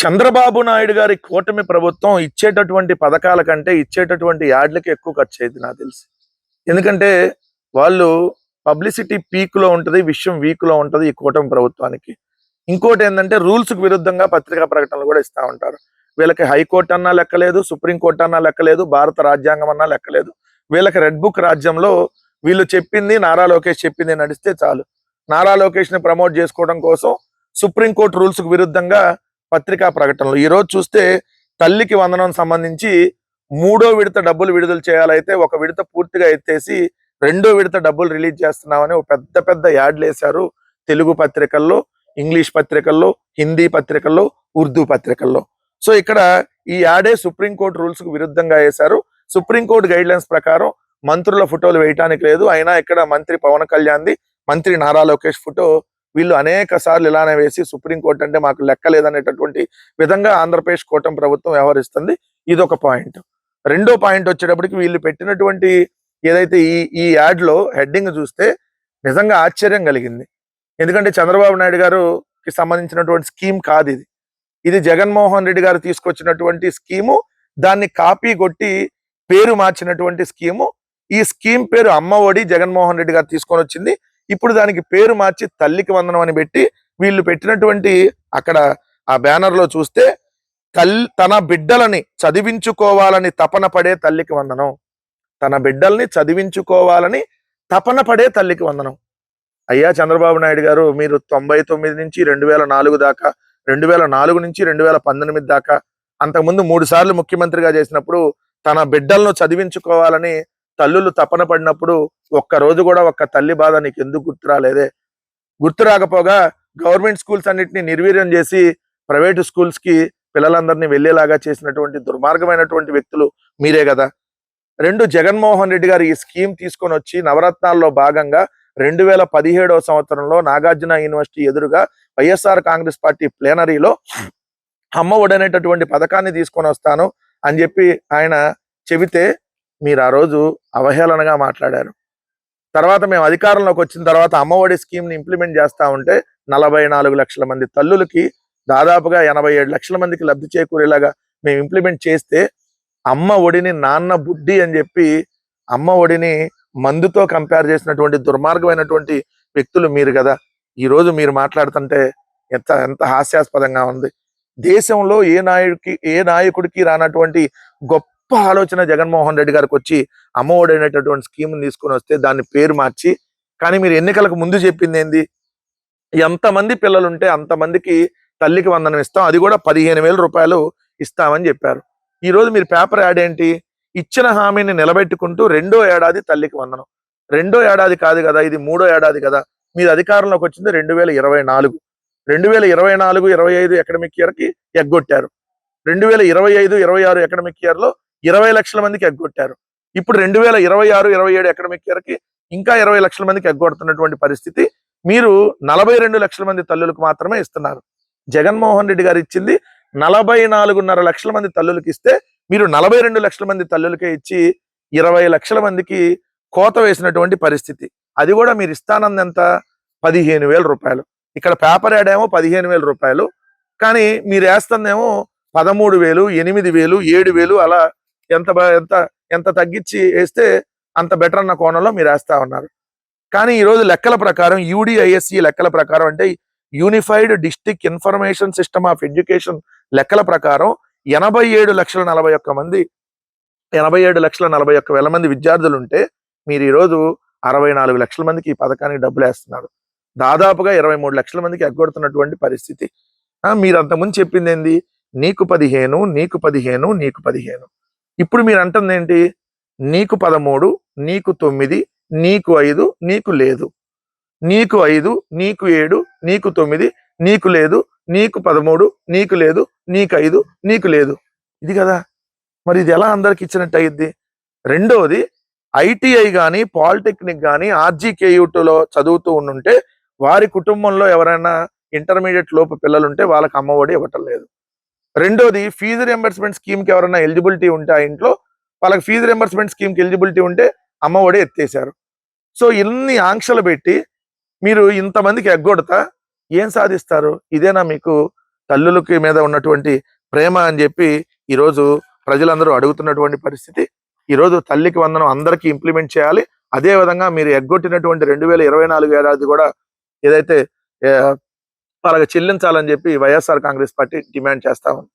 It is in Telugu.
చంద్రబాబు నాయుడు గారి కూటమి ప్రభుత్వం ఇచ్చేటటువంటి పథకాల కంటే ఇచ్చేటటువంటి యాడ్లకి ఎక్కువ ఖర్చు అయింది నాకు తెలిసి. ఎందుకంటే వాళ్ళు పబ్లిసిటీ పీక్ లో ఉంటది, విషయం వీక్ లో ఉంటది ఈ కూటమి ప్రభుత్వానికి. ఇంకోటి ఏంటంటే రూల్స్ కు విరుద్ధంగా పత్రికా ప్రకటనలు కూడా ఇస్తా ఉంటారు. వీళ్ళకి హైకోర్టు అన్నా లెక్కలేదు, సుప్రీంకోర్టు అన్నా లెక్కలేదు, భారత రాజ్యాంగం అన్నా లెక్కలేదు. వీళ్ళకి రెడ్ బుక్ రాజ్యంలో వీళ్ళు చెప్పింది నారా లోకేష్ చెప్పింది నడిస్తే చాలు. నారా లోకేష్ ని ప్రమోట్ చేసుకోవడం కోసం సుప్రీంకోర్టు రూల్స్ కు విరుద్ధంగా పత్రికా ప్రకటనలు. ఈ రోజు చూస్తే తల్లికి వందనం సంబంధించి 3వ విడత డబ్బులు విడుదల చేయాలైతే ఒక విడత పూర్తిగా ఎత్తేసి 2వ విడత డబ్బులు రిలీజ్ చేస్తున్నామని ఒక పెద్ద పెద్ద యాడ్లు వేశారు. తెలుగు పత్రికల్లో, ఇంగ్లీష్ పత్రికల్లో, హిందీ పత్రికల్లో, ఉర్దూ పత్రికల్లో. సో ఇక్కడ ఈ యాడే సుప్రీంకోర్టు రూల్స్ కు విరుద్ధంగా వేశారు. సుప్రీంకోర్టు గైడ్ లైన్స్ ప్రకారం మంత్రుల ఫోటోలు వేయటానికి లేదు. అయినా ఇక్కడ మంత్రి పవన్ కళ్యాణ్ది, మంత్రి నారా లోకేష్ ఫోటో వీళ్ళు అనేక సార్లు ఇలానే వేసి సుప్రీంకోర్టు అంటే మాకు లెక్కలేదనేటటువంటి విధంగా ఆంధ్రప్రదేశ్ కూటమి ప్రభుత్వం వ్యవహరిస్తుంది. ఇదొక పాయింట్. రెండో పాయింట్ వచ్చేటప్పటికి వీళ్ళు పెట్టినటువంటి ఏదైతే ఈ యాడ్ లో హెడ్డింగ్ చూస్తే నిజంగా ఆశ్చర్యం కలిగింది. ఎందుకంటే చంద్రబాబు నాయుడు గారికి సంబంధించినటువంటి స్కీమ్ కాదు ఇది. ఇది జగన్మోహన్ రెడ్డి గారు తీసుకొచ్చినటువంటి స్కీము. దాన్ని కాపీ కొట్టి పేరు మార్చినటువంటి స్కీము. ఈ స్కీమ్ పేరు అమ్మ ఒడి జగన్మోహన్ రెడ్డి గారు తీసుకొని వచ్చింది. ఇప్పుడు దానికి పేరు మార్చి తల్లికి వందనం అని పెట్టి వీళ్ళు పెట్టినటువంటి అక్కడ ఆ బ్యానర్ లో చూస్తే తన బిడ్డలని చదివించుకోవాలని తపన పడే తల్లికి వందనం, తన బిడ్డల్ని చదివించుకోవాలని తపన పడే తల్లికి వందనం. అయ్యా చంద్రబాబు నాయుడు గారు, మీరు 99 నుంచి 2004 దాకా, 2004 నుంచి 2019 దాకా, అంతకుముందు 3 సార్లు ముఖ్యమంత్రిగా చేసినప్పుడు తన బిడ్డలను చదివించుకోవాలని తల్లులు తపన పడినప్పుడు ఒక్క రోజు కూడా ఒక్క తల్లి బాధ నీకు ఎందుకు గుర్తు రాలేదే? గుర్తు రాకపోగా గవర్నమెంట్ స్కూల్స్ అన్నిటిని నిర్వీర్యం చేసి ప్రైవేటు స్కూల్స్ కి పిల్లలందరినీ వెళ్లేలాగా చేసినటువంటి దుర్మార్గమైనటువంటి వ్యక్తులు మీరే కదా. జగన్మోహన్ రెడ్డి గారు ఈ స్కీమ్ తీసుకొని వచ్చి నవరత్నాల్లో భాగంగా 2017వ సంవత్సరంలో నాగార్జున యూనివర్సిటీ ఎదురుగా వైఎస్ఆర్ కాంగ్రెస్ పార్టీ ప్లేనరీలో అమ్మ ఒడి అనేటటువంటి పథకాన్ని తీసుకొని వస్తాను అని చెప్పి ఆయన చెబితే మీరు ఆ రోజు అవహేళనగా మాట్లాడారు. తర్వాత మేము అధికారంలోకి వచ్చిన తర్వాత అమ్మ ఒడి స్కీమ్ ని ఇంప్లిమెంట్ చేస్తా ఉంటే 44 లక్షల మంది తల్లులకి దాదాపుగా 87 లక్షల మందికి లబ్ధి చేకూరేలాగా మేము ఇంప్లిమెంట్ చేస్తే అమ్మ ఒడిని నాన్న బుడ్డి అని చెప్పి అమ్మ ఒడిని మందుతో కంపేర్ చేసినటువంటి దుర్మార్గమైనటువంటి వ్యక్తులు మీరు కదా. ఈ రోజు మీరు మాట్లాడుతుంటే ఎంత ఎంత హాస్యాస్పదంగా ఉంది. దేశంలో ఏ నాయకుడికి రానటువంటి గొప్ప ఆలోచన జగన్మోహన్ రెడ్డి గారికి వచ్చి అమ్మ ఒడి అనేటటువంటి స్కీమ్ తీసుకొని వస్తే దాన్ని పేరు మార్చి, కానీ మీరు ఎన్నికలకు ముందు చెప్పింది ఏంది? ఎంతమంది పిల్లలు ఉంటే అంతమందికి తల్లికి వందనం ఇస్తాం, అది కూడా 15,000 రూపాయలు ఇస్తామని చెప్పారు. ఈ రోజు మీరు పేపర్ యాడ్ ఏంటి? ఇచ్చిన హామీని నిలబెట్టుకుంటూ 2వ ఏడాది తల్లికి వందనం. 2వ ఏడాది కాదు కదా, ఇది 3వ ఏడాది కదా. మీరు అధికారంలోకి వచ్చింది 2024. 2024, 25 అకాడమిక్ ఇయర్ కి ఎగ్గొట్టారు. 2025, 26 అకాడమిక్ ఇయర్ లో 20 లక్షల మందికి ఎగ్గొట్టారు. ఇప్పుడు 2026, 27 అకాడమిక్ ఇయర్ కి ఇంకా 20 లక్షల మందికి ఎగ్గొడుతున్నటువంటి పరిస్థితి. మీరు 42 లక్షల మంది తల్లులకు మాత్రమే ఇస్తున్నారు. జగన్మోహన్ రెడ్డి గారు ఇచ్చింది 44.5 లక్షల మంది తల్లులకి ఇస్తే మీరు 42 లక్షల మంది తల్లులకే ఇచ్చి 20 లక్షల మందికి కోత వేసినటువంటి పరిస్థితి. అది కూడా మీరు ఇస్తానంది ఎంత? 15,000 రూపాయలు. ఇక్కడ పేపర్ యాడ్ ఏమో 15,000 రూపాయలు, కానీ మీరు వేస్తుందేమో 13,000, 8,000, 7,000 అలా ఎంత ఎంత ఎంత తగ్గించి వేస్తే అంత బెటర్ అన్న కోణంలో మీరు వేస్తా ఉన్నారు. కానీ ఈరోజు లెక్కల ప్రకారం UDISC లెక్కల ప్రకారం, అంటే unified district information system of education లెక్కల ప్రకారం 87,41,000 మంది విద్యార్థులు ఉంటే మీరు ఈరోజు 64 లక్షల మందికి ఈ పథకానికి డబ్బులు వేస్తున్నారు. దాదాపుగా 23 లక్షల మందికి ఎగ్గొడుతున్నటువంటి పరిస్థితి. మీరు అంతకుముందు చెప్పింది ఏంది? నీకు 15, నీకు 15, నీకు 15. ఇప్పుడు మీరు అంటుంది ఏంటి? నీకు 13, నీకు 9, నీకు 5, నీకు లేదు. నీకు 5, నీకు 7, నీకు 9, నీకు లేదు. నీకు 13, నీకు లేదు. నీకు 5, నీకు లేదు. ఇది కదా. మరి ఇది ఎలా అందరికి ఇచ్చినట్టు అయ్యిద్ది? రెండోది, ITI కానీ పాలిటెక్నిక్ కానీ RGKU2లో చదువుతూ ఉండుంటే వారి కుటుంబంలో ఎవరైనా ఇంటర్మీడియట్ లోపు పిల్లలు ఉంటే వాళ్ళకి అమ్మ ఒడి ఇవ్వటం లేదు. రెండోది, ఫీజు రియంబర్స్మెంట్ స్కీమ్కి ఎవరైనా ఎలిజిబిలిటీ ఉంటే ఆ ఇంట్లో వాళ్ళకి ఫీజు రియంబర్స్మెంట్ స్కీమ్కి ఎలిజిబిలిటీ ఉంటే అమ్మ ఒడి ఎత్తేసారు. సో ఇన్ని ఆంక్షలు పెట్టి మీరు ఇంతమందికి ఎగ్గొడతా ఏం సాధిస్తారు? ఇదేనా మీకు తల్లులకి మీద ఉన్నటువంటి ప్రేమ అని చెప్పి ఈరోజు ప్రజలందరూ అడుగుతున్నటువంటి పరిస్థితి. ఈరోజు తల్లికి వందనం అందరికీ ఇంప్లిమెంట్ చేయాలి. అదే విధంగా మీరు ఎగ్గొట్టినటువంటి 2024 ఏడాది కూడా ఏదైతే వాళ్ళకి చెల్లించాలని చెప్పి వైఎస్ఆర్ కాంగ్రెస్ పార్టీ డిమాండ్ చేస్తా ఉంది.